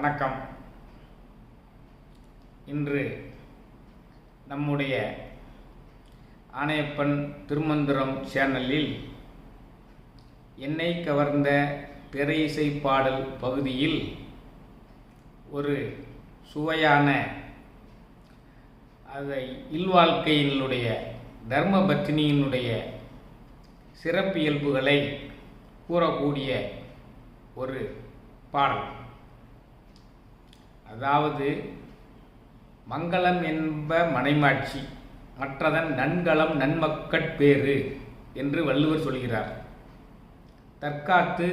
வணக்கம். இன்று நம்முடைய ஆணையப்பன் திருமந்திரம் சேனலில் என்னை கவர்ந்த திரை இசை பாடல் பகுதியில் ஒரு சுவையான அதை இல்வாழ்க்கையினுடைய தர்ம பத்தினியினுடைய சிறப்பியல்புகளை கூறக்கூடிய ஒரு பாடல். அதாவது, மங்களம் என்ப மனைமாட்சி, மற்றதன் நன்கலம் நன்மக்கட்பேறு என்று வள்ளுவர் சொல்கிறார். தற்காத்து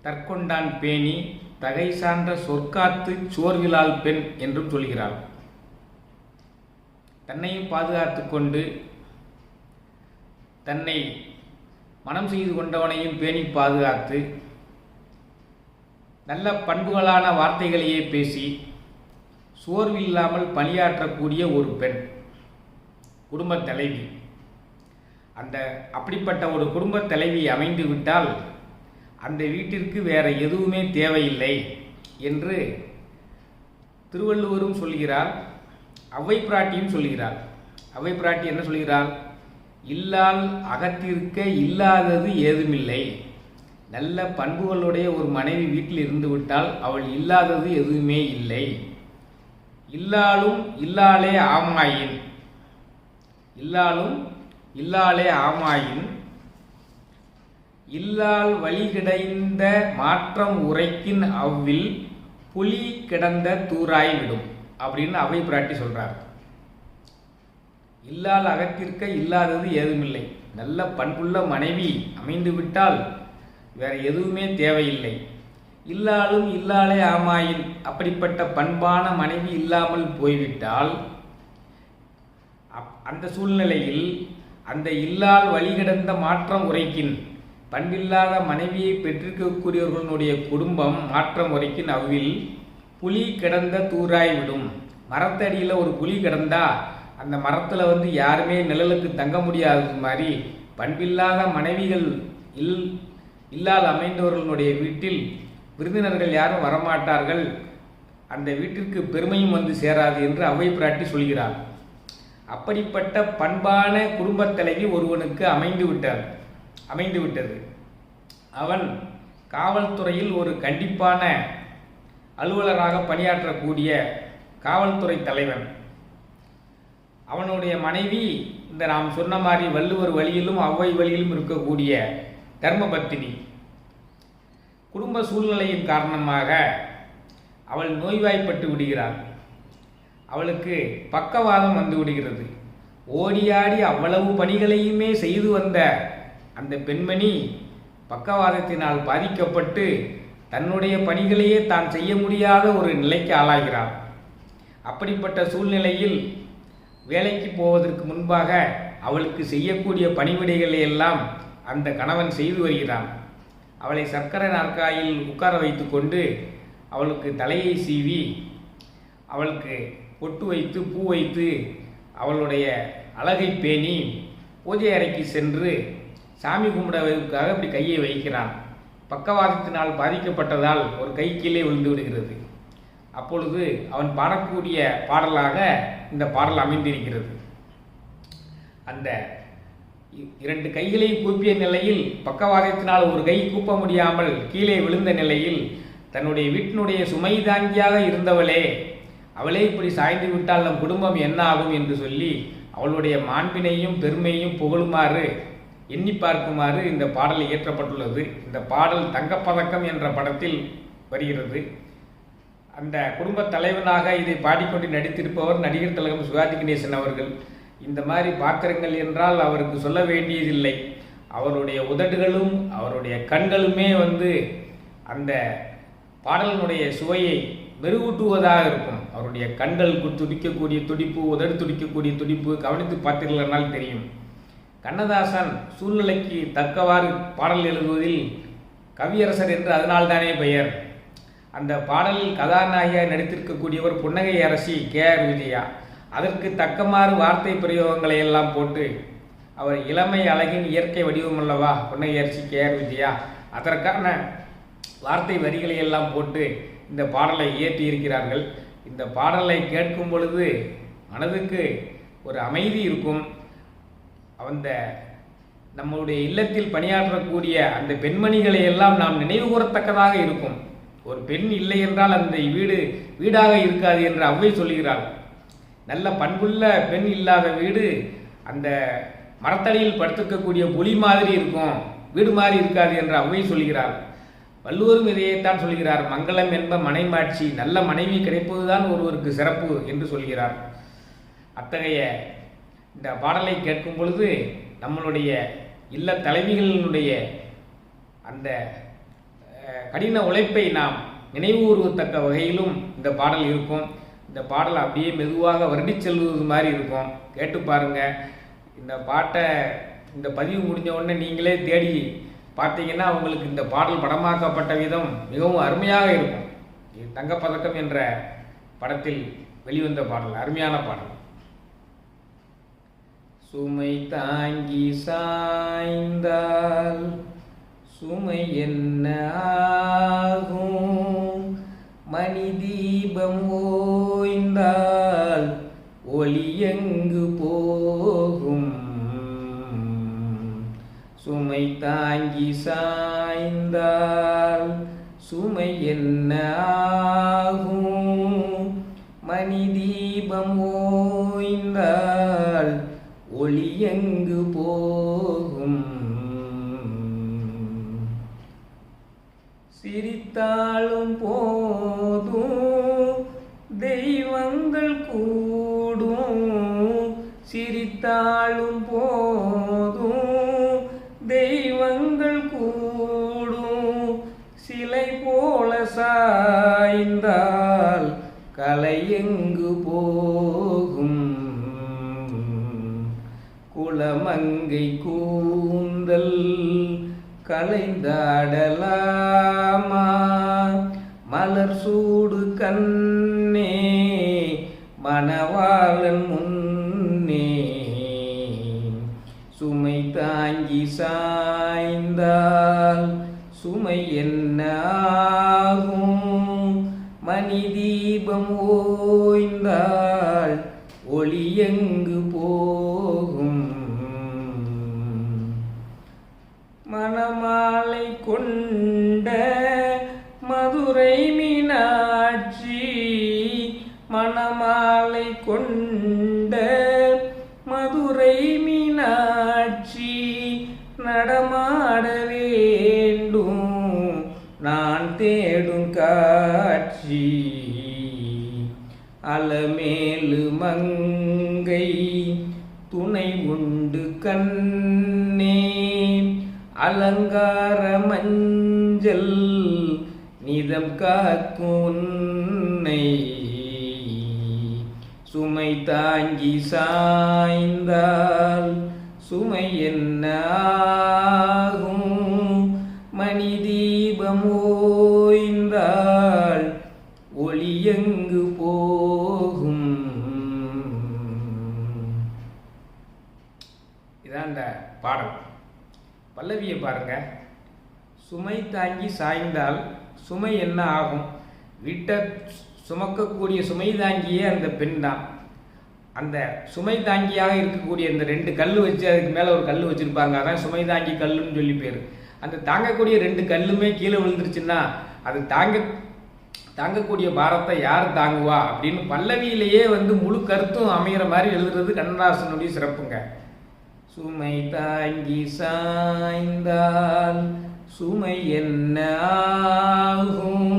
தற்கொண்டான் பேணி தகை சான்ற சொற்காத்து சோர்விலால் பெண் என்றும் சொல்கிறார். தன்னையும் பாதுகாத்து கொண்டு தன்னை மனம் செய்து கொண்டவனையும் பேணி பாதுகாத்து நல்ல பண்புகளான வார்த்தைகளையே பேசி சோர்வில்லாமல் பணியாற்றக்கூடிய ஒரு பெண், குடும்ப தலைவி. அப்படிப்பட்ட ஒரு குடும்ப தலைவி அமைந்து விட்டால் அந்த வீட்டிற்கு வேற எதுவுமே தேவையில்லை என்று திருவள்ளுவரும் சொல்கிறார், அவ்வை பிராட்டியும் சொல்கிறார். அவ்வை பிராட்டி என்ன சொல்கிறார்? இல்லால் அகத்திருக்க இல்லாதது ஏதுமில்லை. நல்ல பண்புகளுடைய ஒரு மனைவி வீட்டில் இருந்து விட்டால் அவள் இல்லாதது எதுவுமே இல்லை. இல்லாலும் இல்லாலே ஆமாயின், இல்லாலும் இல்லாலே ஆமாயின் இல்லால் வழி கிடைந்த மாற்றம் உரைக்கின் அவ்வில் புலி கிடந்த தூராய் விடும் அப்படின்னு அவை பிராட்டி சொல்றார். இல்லால் அகத்திற்க இல்லாதது ஏதுமில்லை. நல்ல பண்புள்ள மனைவி அமைந்து விட்டால் வேற எதுவுமே தேவையில்லை. இல்லாலும் இல்லாலே ஆமாயின், அப்படிப்பட்ட பண்பான மனைவி இல்லாமல் போய்விட்டால் அந்த சூழ்நிலையில் அந்த இல்லால் வழிகிடந்த மாற்றம் உரைக்கின், பண்பில்லாத மனைவியை பெற்றிருக்கக்கூடியவர்களுடைய குடும்பம் மாற்றம் உரைக்கின் அவ்வில் புலி கிடந்த தூராய் விடும். மரத்தடியில் ஒரு புலி கிடந்தா அந்த மரத்தில் யாருமே நிழலுக்கு தங்க முடியாதது மாதிரி பண்பில்லாத மனைவிகள் இல்லாத அமைந்தவர்களுடைய வீட்டில் விருந்தினர்கள் யாரும் வரமாட்டார்கள், அந்த வீட்டிற்கு பெருமையும் சேராது என்று அவ்வை பிராட்டி சொல்கிறார். அப்படிப்பட்ட பண்பான குடும்பத் தலைவி ஒருவனுக்கு அமைந்து விட்டது. அவன் காவல்துறையில் ஒரு கண்டிப்பான அலுவலராக பணியாற்றக்கூடிய காவல்துறை தலைவன். அவனுடைய மனைவி இந்த நாம் சொன்ன மாதிரி வள்ளுவர் வழியிலும் அவ்வை வழியிலும் இருக்கக்கூடிய தர்மபத்தினி. குடும்ப சூழ்நிலையின் காரணமாக அவள் நோய்வாய்ப்பட்டு விடுகிறாள். அவளுக்கு பக்கவாதம் வந்து விடுகிறது. ஓடியாடி அவ்வளவு பணிகளையுமே செய்து வந்த அந்த பெண்மணி பக்கவாதத்தினால் பாதிக்கப்பட்டு தன்னுடைய பணிகளையே தான் செய்ய முடியாத ஒரு நிலைக்கு ஆளாகிறாள். அப்படிப்பட்ட சூழ்நிலையில் வேலைக்கு போவதற்கு முன்பாக அவளுக்கு செய்யக்கூடிய பணிவிடைகளை எல்லாம் அந்த கணவன் செய்து வருகிறான். அவளை சர்க்கரை நாற்காலியில் உட்கார வைத்து கொண்டு அவளுக்கு தலையை சீவி அவளுக்கு பொட்டு வைத்து பூ வைத்து அவளுடைய அழகை பேணி பூஜை அறைக்கு சென்று சாமி கும்பிடுவதற்காக இப்படி கையை வைக்கிறான். பக்கவாதத்தினால் பாதிக்கப்பட்டதால் ஒரு கை கீழே விழுந்து விடுகிறது. அப்பொழுது அவன் பாடக்கூடிய பாடலாக இந்த பாடல் அமைந்திருக்கிறது. அந்த இரண்டு கைகளையும் கூப்பிய நிலையில் பக்கவாதத்தினால் ஒரு கை கூப்ப முடியாமல் கீழே விழுந்த நிலையில் தன்னுடைய வீட்டினுடைய சுமை தாங்கியாக இருந்தவளே, அவளே இப்படி சாய்ந்து விட்டால் நம் குடும்பம் என்ன ஆகும் என்று சொல்லி அவளுடைய மாண்பினையும் பெருமையும் புகழுமாறு எண்ணி பார்க்குமாறு இந்த பாடல் இயற்றப்பட்டுள்ளது. இந்த பாடல் தங்கப்பதக்கம் என்ற படத்தில் வருகிறது. அந்த குடும்ப தலைவனாக இதை பாடிக்கொண்டு நடித்திருப்பவர் நடிகர் திலகம் சிவாஜி கணேசன் அவர்கள். இந்த மாதிரி பாத்திரங்கள் என்றால் அவருக்கு சொல்ல வேண்டியதில்லை. அவருடைய உதடுகளும் அவருடைய கண்களுமே அந்த பாடலினுடைய சுவையை மெருகூட்டுவதாக இருக்கும். அவருடைய கண்கள் துடிக்கக்கூடிய துடிப்பு, உதடு துடிக்கக்கூடிய துடிப்பு கவனித்து பார்த்தீர்களானால் தெரியும். கண்ணதாசன் சூழ்நிலைக்கு தக்கவாறு பாடல் எழுதுவதில் கவியரசர் என்று அதனால்தானே பெயர். அந்த பாடலில் கதாநாயகியாக நடித்திருக்கக்கூடியவர் புன்னகை அரசி கே.ஆர். விஜயா. அதற்கு தக்கமாறு வார்த்தை பிரயோகங்களை எல்லாம் போட்டு அவர் இளமை அழகின் இயற்கை வடிவம் அல்லவா புன்னகை அரசி கே.ஆர். விஜயா. அதற்கான வார்த்தை வரிகளை எல்லாம் போட்டு இந்த பாடலை இயற்றியிருக்கிறார்கள். இந்த பாடலை கேட்கும் பொழுது மனதுக்கு ஒரு அமைதி இருக்கும். அந்த நம்முடைய இல்லத்தில் பணியாற்றக்கூடிய அந்த பெண்மணிகளை எல்லாம் நாம் நினைவு கூறத்தக்கதாக இருக்கும். ஒரு பெண் இல்லை என்றால் அந்த வீடாக இருக்காது என்று அவ்வை சொல்கிறாள். நல்ல பண்புள்ள பெண் இல்லாத வீடு அந்த மரத்தடியில் படுத்திருக்கக்கூடிய புலி மாதிரி இருக்கும், வீடு மாதிரி இருக்காது என்று அவ்வை சொல்கிறார். வள்ளுவரும் இதையைத்தான் சொல்கிறார். மங்களம் என்ப மனைமாட்சி, நல்ல மனைவி கிடைப்பதுதான் ஒருவருக்கு சிறப்பு என்று சொல்கிறார். அத்தகைய இந்த பாடலை கேட்கும் பொழுது நம்மளுடைய இல்ல தலைவிகளினுடைய அந்த கடின உழைப்பை நாம் நினைவுகூறுவத்தக்க வகையிலும் இந்த பாடல் இருக்கும். இந்த பாடல் அப்படியே மெதுவாக வருடி செல்வது மாதிரி இருக்கும். கேட்டு பாருங்க. இந்த பாட்டை இந்த பதிவு முடிஞ்ச உடனே நீங்களே தேடி பார்த்தீங்கன்னா உங்களுக்கு இந்த பாடல் படமாக்கப்பட்ட விதம் மிகவும் அருமையாக இருக்கும். இது தங்கப்பதக்கம் என்ற படத்தில் வெளிவந்த பாடல், அருமையான பாடல். சுமை தாங்கி சாய்ந்தால் சுமை என்ன ஆகும், மணி தீபம் ஓய்ந்தால் ஒளி எங்கு போகும். சுமை தாங்கி சாய்ந்தால் சுமை என்ன ஆகும், மணி தீபம் ஓய்ந்தால் ஒளி எங்கு போகும். சிரித்தாலும் போதும் தெய்வங்கள் கூடும், சிரித்தாலும் போதும் தெய்வங்கள் கூடும். சிலை போல சாய்ந்தால் கலை எங்கு போகும். குளமங்கை கூந்தல் கலைந்தாடலாமா, மலர் சூடு கண்ணே மணவாளன் முன்னே. சுமை தாங்கி சாய்ந்தால் சுமை என்ன ஆகும், மணி தீபம் ஓய்ந்தால் ஒளி எங்கு போகும். மணமாலை கொண்ட மதுரை மீனாட்சி, மணமாலை கொண்ட மதுரை மீனாட்சி, நடமாட வேண்டும் நான் தேடும் காட்சி. அலமேலு மங்கை துணை உண்டு கண்ணே, அலங்கார மஞ்சள் நிதம் காக்கும் உன்னை. சுமை தாங்கி சாய்ந்தால் சுமை என்ன ஆகும், மணி தீபம் ஓய்ந்தால் ஒளி எங்கு போகும். இதான் இந்த பாடல். பல்லவியை பாருங்க. சுமை தாங்கி சாய்ந்தால் சுமை என்ன ஆகும். வீட்டை சுமக்கக்கூடிய சுமை தாங்கியே அந்த பெண் தான். அந்த சுமை தாங்கியாக இருக்கக்கூடிய இந்த 2 கல் வச்சு அதுக்கு மேலே ஒரு கல் வச்சுருப்பாங்க, அதான் சுமை தாங்கி கல்லுன்னு சொல்லி பேர். அந்த தாங்கக்கூடிய 2 கல்லுமே கீழே விழுந்துருச்சுன்னா அது தாங்கக்கூடிய பாரத்தை யார் தாங்குவா அப்படின்னு பல்லவியிலேயே முழு கருத்தும் அமைகிற மாதிரி எழுதுறது கண்ணதாசனுடைய சிறப்புங்க. சுமை தாங்கி சாய்ந்தால் சுமை என்ன ஆகும்.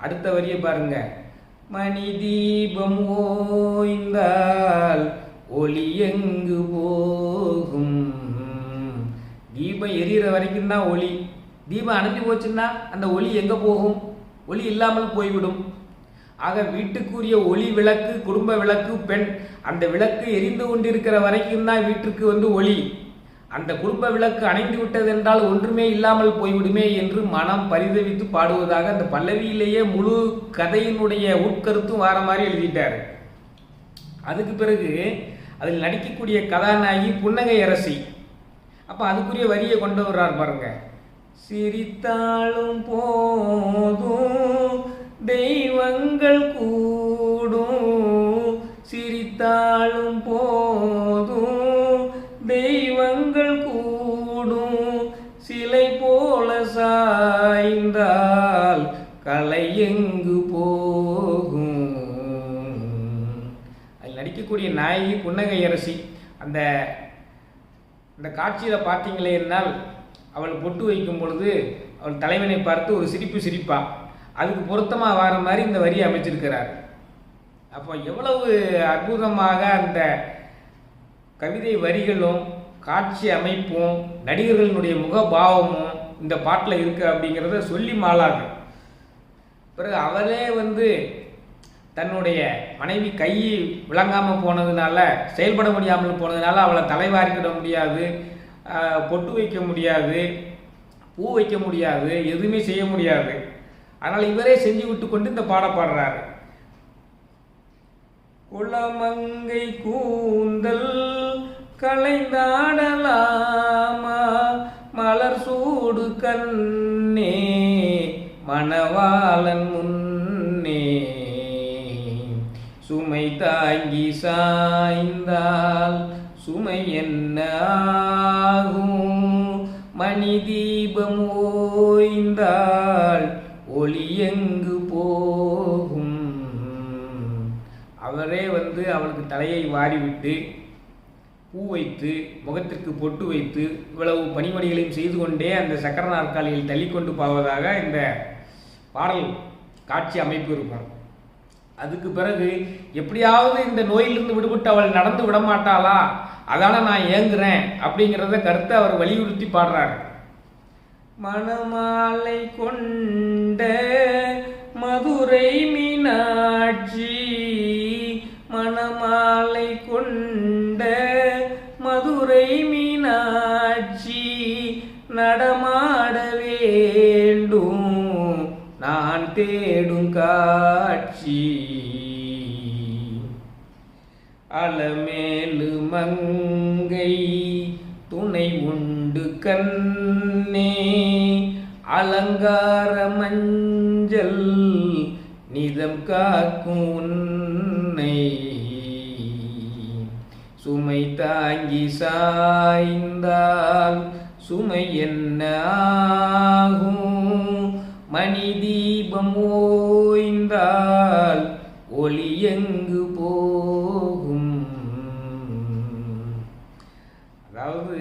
அடுத்த வரியை பாருங்க. மணி தீபம் ஓய்ந்தால் ஒளி எங்கு போகும். தீபம் எரியிற வரைக்கும் தான் ஒளி. தீபம் அணைஞ்சு போச்சுன்னா அந்த ஒளி எங்க போகும்? ஒளி இல்லாமல் போய்விடும். ஆக வீட்டுக்குரிய ஒளி விளக்கு, குடும்ப விளக்கு, பெண், அந்த விளக்கு எரிந்து கொண்டிருக்கிற வரைக்கும் தான் வீட்டுக்கு ஒளி. அந்த குடும்ப விளக்கு அணைந்து விட்டது என்றால் ஒன்றுமே இல்லாமல் போய்விடுமே என்று மனம் பரிதவித்து பாடுவதாக அந்த பல்லவியிலேயே முழு கதையினுடைய உட்கருத்தும் வார மாதிரி எழுதிட்டாரு. அதுக்கு பிறகு அதில் நடிக்கக்கூடிய கதாநாயகி புன்னகை அரசி. அப்ப அதுக்குரிய வரியை கொண்டு வர்றார் பாருங்க. சிரித்தாலும் போதும் தெய்வங்கள் கூடும் சிரித்தாலும் போதும், தெய்வங்கள் கூடும் சிலை போல சாய்ந்தால் கலை எங்கு போகும். அதில் நடிக்கக்கூடிய நாயகி புன்னகை அரசி. அந்த காட்சியில் பார்த்தீங்களே என்னால் அவள் பொட்டு வைக்கும் பொழுது அவள் தலைவனை பார்த்து ஒரு சிரிப்பு சிரிப்பா. அதுக்கு பொருத்தமாக வர மாதிரி இந்த வரியை அமைச்சிருக்கிறார். அப்போ எவ்வளவு அற்புதமாக அந்த கவிதை வரிகளும் காட்சி அமைப்பும் நடிகர்களுடைய முகபாவமும் இந்த பாட்டில் இருக்கு அப்படிங்கிறத சொல்லி மாளாது. பிறகு அவளே தன்னுடைய மனைவி கை விளங்காமல் போனதுனால, செயல்பட முடியாமல் போனதுனால அவளை தலைவாரிக்கிட முடியாது, பொட்டு வைக்க முடியாது, பூ வைக்க முடியாது, எதுவுமே செய்ய முடியாது. அதனால் இவரே செஞ்சு விட்டு கொண்டு இந்த பாடுறாரு. குளமங்கை கூந்தல் களைந்தாடலாமா, மலர் சூடு கண்ணே மணவாளன் முன்னே, சுமை தாங்கி சாய்ந்தால் சுமை என்ன ஆகும், மணி தீபம் ஓய்ந்தால் ஒளி எங்கு போகும். அவரே அவளுக்கு தலையை வாரிவிட்டு பூ வைத்து முகத்திற்கு பொட்டு வைத்து இவ்வளவு பணிமணிகளையும் செய்து கொண்டே அந்த சக்கர நாற்காலியில் தள்ளிக்கொண்டு போவதாக இந்த பாடல் காட்சி அமைப்பு இருக்கும். அதுக்கு பிறகு எப்படியாவது இந்த நோயிலிருந்து விடுபட்டு அவள் நடந்து விடமாட்டாளா, அதான நான் ஏங்குறேன் அப்படிங்கிறத கருத்தை அவர் வலியுறுத்தி பாடுறார். மணமாலை கொண்ட மதுரை மீனாட்சி, மணமாலை கொண்ட மதுரை மீனாட்சி, நடமாட வேண்டும் நான் தேடும் காட்சி, அலமேலு மங்கை துணை உண்டு கண்ணே, அலங்கார மஞ்சள் நிதம் காக்கும் உன்னை, சுமை தாங்கி சாய்ந்தால் சுமை என்ன ஆகும், மணி தீபம் ஓய்ந்தால் ஒளி எங்கு போகும். அதாவது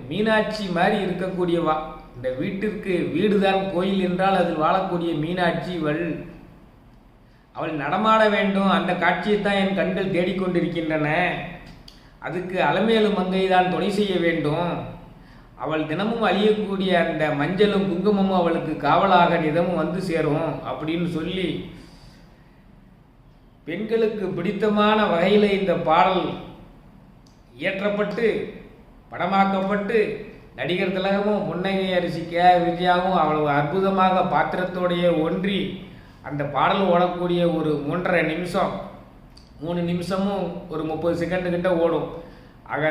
மீனாட்சி மாதிரி இருக்கக்கூடியவா. இந்த வீட்டிற்கு வீடுதான் கோயில் என்றால் அதில் வாழக்கூடிய மீனாட்சி அவள் நடமாட வேண்டும். அந்த காட்சியை தான் என் கண்கள் தேடிக்கொண்டிருக்கின்றன. அதுக்கு அலமேலு மங்கை தான் துணை செய்ய வேண்டும். அவள் தினமும் அழியக்கூடிய அந்த மஞ்சளும் குங்குமமும் அவளுக்கு காவலாக நிதமும் சேரும் அப்படின்னு சொல்லி பெண்களுக்கு பிடித்தமான வகையில் இந்த பாடல் இயற்றப்பட்டு படமாக்கப்பட்டு நடிகர் திலகமும் புன்னகை அரசி விஜயாவும் அவ்வளவு அற்புதமாக பாத்திரத்தோடைய ஒன்றி அந்த பாடல் ஓடக்கூடிய ஒரு 3.5 நிமிஷம் 3 நிமிஷமும் ஒரு 30 செகண்டு கிட்ட ஓடும். ஆக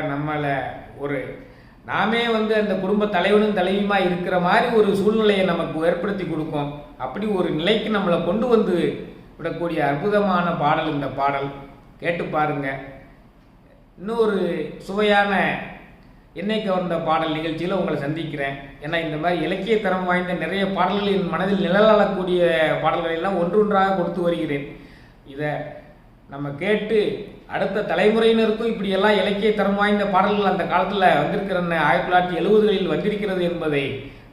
நாமே அந்த குடும்ப தலைவனும் தலைவியுமா இருக்கிற மாதிரி ஒரு சூழ்நிலையை நமக்கு ஏற்படுத்தி கொடுக்கும். அப்படி ஒரு நிலைக்கு நம்மளை கொண்டு விடக்கூடிய அற்புதமான பாடல் இந்த பாடல். கேட்டு பாருங்க. இன்னொரு சுவையான என்னை கவர்ந்த பாடல் நிகழ்ச்சியில் உங்களை சந்திக்கிறேன். ஏன்னா இந்த மாதிரி இலக்கிய தரம் வாய்ந்த நிறைய பாடல்களின் மனதில் நிழலாடக்கூடிய பாடல்களை எல்லாம் ஒன்றொன்றாக கொடுத்து வருகிறேன். இதை நம்ம கேட்டு அடுத்த தலைமுறையினருக்கும் இப்படியெல்லாம் இலக்கிய தரம் வாய்ந்த பாடல்கள் அந்த காலத்தில் வந்திருக்கிற 1970களில் வந்திருக்கிறது என்பதை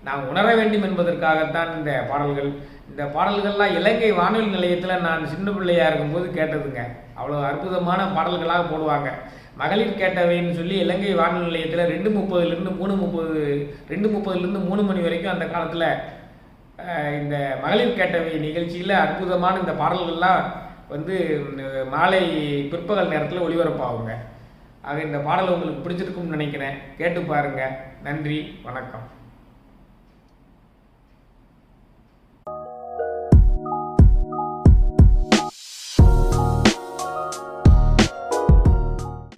நாம் உணர வேண்டும் என்பதற்காகத்தான் இந்த பாடல்கள். இந்த பாடல்கள்லாம் இலங்கை வானொலி நிலையத்தில் நான் சின்ன பிள்ளையாக இருக்கும்போது கேட்டதுங்க. அவ்வளோ அற்புதமான பாடல்களாக போடுவாங்க. மகளிர் கேட்டவைன்னு சொல்லி இலங்கை வானொலி நிலையத்தில் 2:30லிருந்து 3 மணி வரைக்கும் அந்த காலத்தில் இந்த மகளிர் கேட்டவை நிகழ்ச்சியில் அற்புதமான இந்த பாடல்கள்லாம் மாலை பிற்பகல் நேரத்தில் ஒளிபரப்பாகுங்க. ஆக இந்த பாடல் உங்களுக்கு பிடிச்சிருக்கும்னு நினைக்கிறேன். கேட்டு பாருங்கள். நன்றி, வணக்கம்.